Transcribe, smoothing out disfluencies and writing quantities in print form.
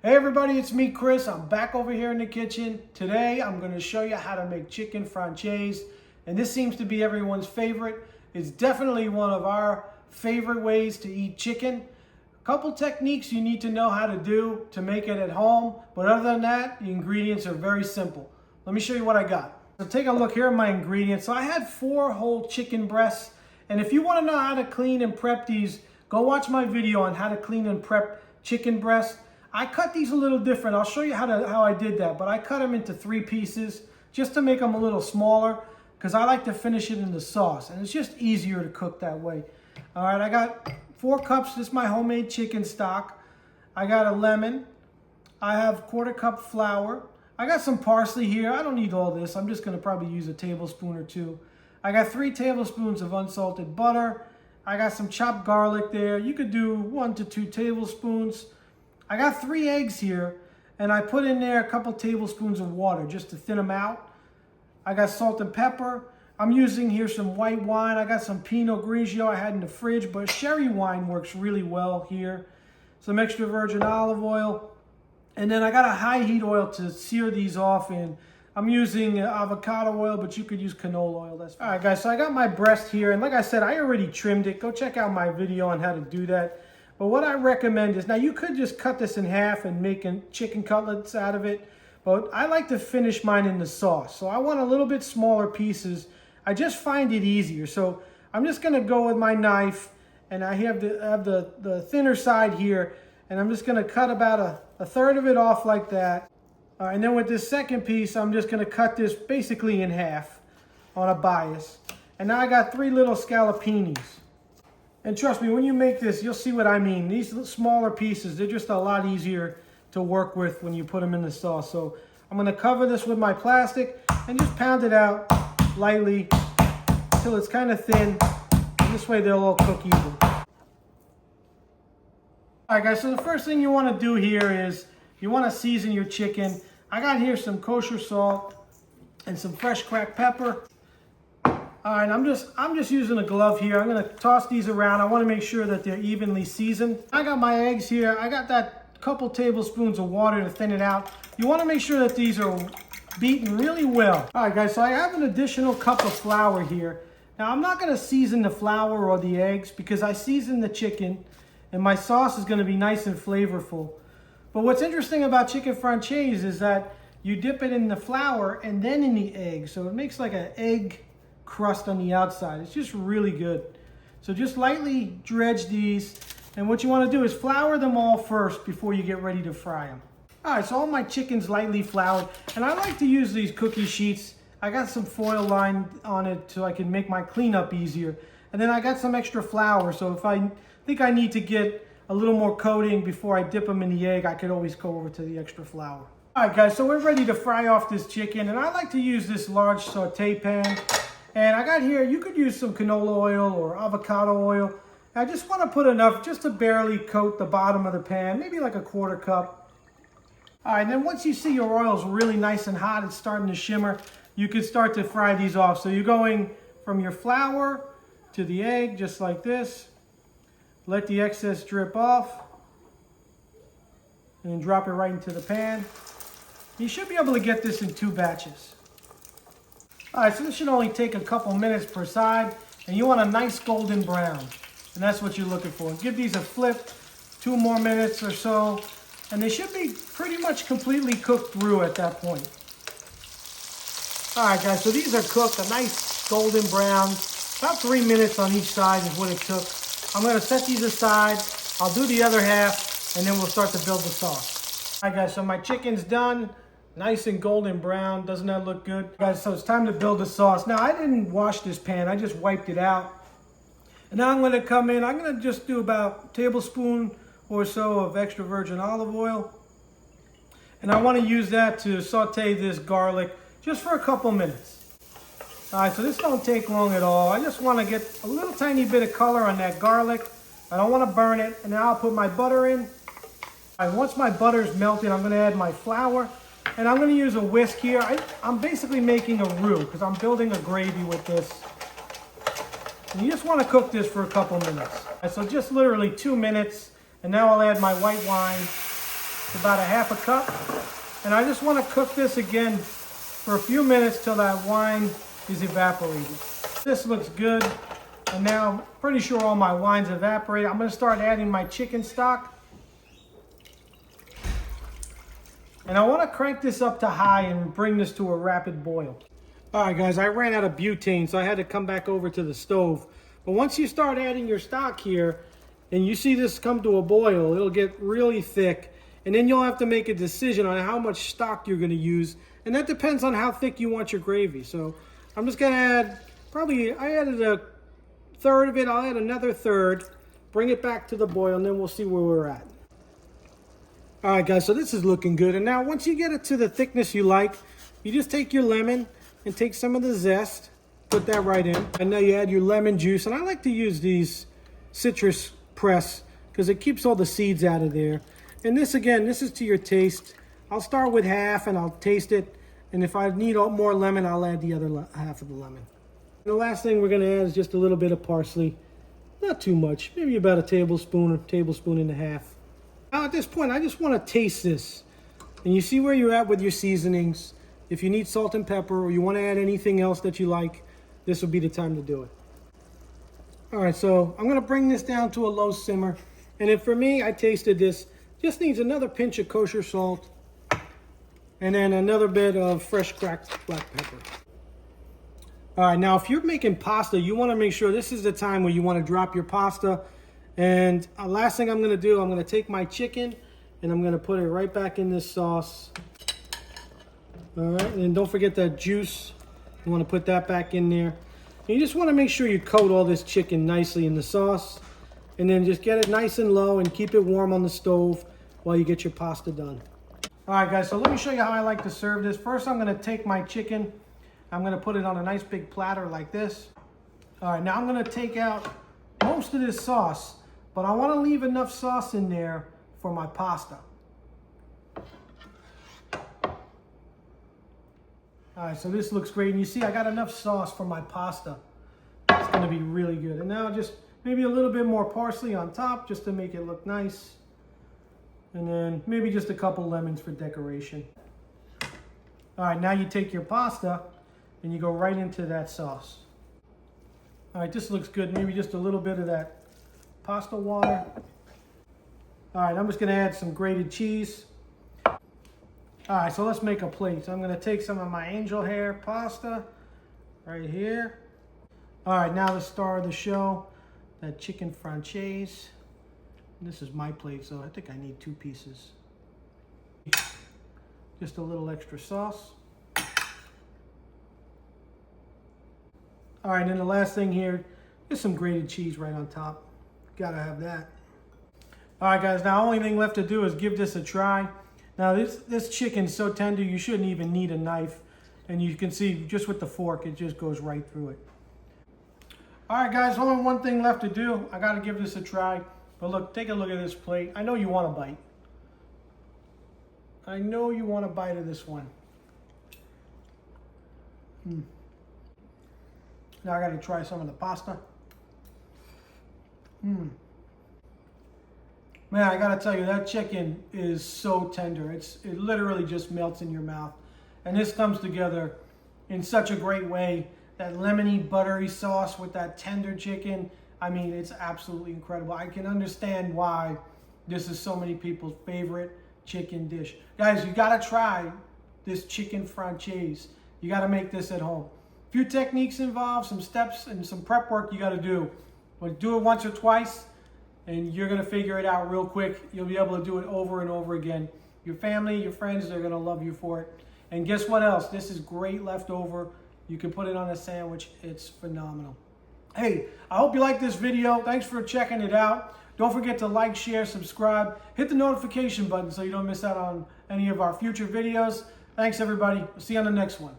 Hey everybody, it's me, Chris. I'm back over here in the kitchen. Today, I'm gonna show you how to make chicken francaise. And this seems to be everyone's favorite. It's definitely one of our favorite ways to eat chicken. A couple techniques you need to know how to do to make it at home. But other than that, the ingredients are very simple. Let me show you what I got. So take a look, here are my ingredients. So I had 4 whole chicken breasts. And if you wanna know how to clean and prep these, go watch my video on how to clean and prep chicken breasts. I cut these a little different. I'll show you how I did that, but I cut them into 3 pieces just to make them a little smaller because I like to finish it in the sauce and it's just easier to cook that way. All right, I got 4 cups. This is my homemade chicken stock. I got a lemon. I have 1/4 cup flour. I got some parsley here. I don't need all this. I'm just gonna probably use a tablespoon or 2. I got 3 tablespoons of unsalted butter. I got some chopped garlic there. You could do 1 to 2 tablespoons. I got 3 eggs here, and I put in there a couple tablespoons of water just to thin them out. I got salt and pepper. I'm using here some white wine. I got some Pinot Grigio I had in the fridge, but sherry wine works really well here. Some extra virgin olive oil. And then I got a high heat oil to sear these off in. I'm using avocado oil, but you could use canola oil. That's fine. All right, guys, so I got my breast here, and like I said, I already trimmed it. Go check out my video on how to do that. But what I recommend is, now you could just cut this in half and make chicken cutlets out of it, but I like to finish mine in the sauce. So I want a little bit smaller pieces. I just find it easier. So I'm just gonna go with my knife, and I have the thinner side here, and I'm just gonna cut about a third of it off like that. And then with this second piece, I'm just gonna cut this basically in half on a bias. And now I got 3 little scallopinis. And trust me, when you make this, you'll see what I mean. These smaller pieces, they're just a lot easier to work with when you put them in the sauce. So I'm gonna cover this with my plastic and just pound it out lightly until it's kind of thin. And this way they'll all cook even. All right, guys, so the first thing you wanna do here is you wanna season your chicken. I got here some kosher salt and some fresh cracked pepper. All right, I'm just using a glove here. I'm gonna toss these around. I wanna make sure that they're evenly seasoned. I got my eggs here. I got that couple tablespoons of water to thin it out. You wanna make sure that these are beaten really well. All right, guys, so I have an additional cup of flour here. Now, I'm not gonna season the flour or the eggs because I seasoned the chicken and my sauce is gonna be nice and flavorful. But what's interesting about chicken francaise is that you dip it in the flour and then in the egg. So it makes like an egg crust on the outside. It's just really good. So just lightly dredge these, and what you want to do is flour them all first before you get ready to fry them. All right, so all my chicken's lightly floured, and I like to use these cookie sheets. I got some foil lined on it so I can make my cleanup easier. And then I got some extra flour, so if I think I need to get a little more coating before I dip them in the egg, I could always go over to the extra flour. All right, guys, so we're ready to fry off this chicken, and I like to use this large saute pan. And I got here, you could use some canola oil or avocado oil. I just want to put enough just to barely coat the bottom of the pan, maybe like a 1/4 cup. All right, and then once you see your oil's really nice and hot, it's starting to shimmer, you could start to fry these off. So you're going from your flour to the egg, just like this. Let the excess drip off. And then drop it right into the pan. You should be able to get this in 2 batches. All right, so this should only take a couple minutes per side, and you want a nice golden brown, and that's what you're looking for. Give these a flip, 2 more minutes or so, and they should be pretty much completely cooked through at that point. All right, guys, so these are cooked, a nice golden brown. About 3 minutes on each side is what it took. I'm gonna set these aside. I'll do the other half, and then we'll start to build the sauce. All right, guys, so my chicken's done. Nice and golden brown. Doesn't that look good? Guys, so it's time to build the sauce. Now, I didn't wash this pan. I just wiped it out. And now I'm going to come in. I'm going to just do about a tablespoon or so of extra virgin olive oil. And I want to use that to saute this garlic just for a couple minutes. All right, so this don't take long at all. I just want to get a little tiny bit of color on that garlic. I don't want to burn it. And now I'll put my butter in. All right, once my butter's melted, I'm going to add my flour. And I'm going to use a whisk here. I'm basically making a roux because I'm building a gravy with this. And you just want to cook this for a couple minutes. And so just literally 2 minutes. And now I'll add my white wine. about a half a cup. And I just want to cook this again for a few minutes till that wine is evaporated. This looks good. And now I'm pretty sure all my wine's evaporated. I'm going to start adding my chicken stock. And I want to crank this up to high and bring this to a rapid boil. All right, guys, I ran out of butane, so I had to come back over to the stove. But once you start adding your stock here, and you see this come to a boil, it'll get really thick. And then you'll have to make a decision on how much stock you're going to use. And that depends on how thick you want your gravy. So I'm just going to add, I added a third of it. I'll add another third, bring it back to the boil, and then we'll see where we're at. All right, guys, so this is looking good. And now once you get it to the thickness you like, you just take your lemon and take some of the zest, put that right in. And now you add your lemon juice. And I like to use these citrus press because it keeps all the seeds out of there. And this, again, this is to your taste. I'll start with half and I'll taste it. And if I need more lemon, I'll add the other half of the lemon. And the last thing we're gonna add is just a little bit of parsley. Not too much, maybe about a tablespoon and a half. Now at this point, I just wanna taste this. And you see where you're at with your seasonings. If you need salt and pepper or you wanna add anything else that you like, this will be the time to do it. All right, so I'm gonna bring this down to a low simmer. And then for me, I tasted this. Just needs another pinch of kosher salt and then another bit of fresh cracked black pepper. All right, now if you're making pasta, you want to make sure this is the time where you want to drop your pasta. And last thing I'm going to do, I'm going to take my chicken and I'm going to put it right back in this sauce. All right, and don't forget that juice. You want to put that back in there. And you just want to make sure you coat all this chicken nicely in the sauce. And then just get it nice and low and keep it warm on the stove while you get your pasta done. All right, guys, so let me show you how I like to serve this. First, I'm going to take my chicken. I'm going to put it on a nice big platter like this. All right, now I'm going to take out most of this sauce, but I want to leave enough sauce in there for my pasta. All right, so this looks great. And you see, I got enough sauce for my pasta. It's going to be really good. And now just maybe a little bit more parsley on top just to make it look nice. And then maybe just a couple lemons for decoration. All right, now you take your pasta and you go right into that sauce. All right, this looks good. Maybe just a little bit of that pasta water. All right, I'm just gonna add some grated cheese. All right, so let's make a plate. So I'm gonna take some of my angel hair pasta right here. All right, now the star of the show, that chicken franchise. This is my plate, so I think I need 2 pieces. Just a little extra sauce. All right, and the last thing here, just some grated cheese right on top. Gotta have that. All right, guys, now the only thing left to do is give this a try. Now this chicken's so tender, you shouldn't even need a knife. And you can see just with the fork, it just goes right through it. All right, guys, only one thing left to do. I gotta give this a try. But look, take a look at this plate. I know you want a bite. I know you want a bite of this one. Now I gotta try some of the pasta. Man, I gotta tell you, that chicken is so tender. It literally just melts in your mouth. And this comes together in such a great way. That lemony, buttery sauce with that tender chicken. I mean, it's absolutely incredible. I can understand why this is so many people's favorite chicken dish. Guys, you gotta try this chicken franchise. You gotta make this at home. A few techniques involved, some steps and some prep work you gotta do. But do it once or twice and you're gonna figure it out real quick. You'll be able to do it over and over again. Your family, your friends, they're gonna love you for it. And guess what else? This is great leftover. You can put it on a sandwich. It's phenomenal. Hey, I hope you liked this video. Thanks for checking it out. Don't forget to like, share, subscribe. Hit the notification button so you don't miss out on any of our future videos. Thanks, everybody. We'll see you on the next one.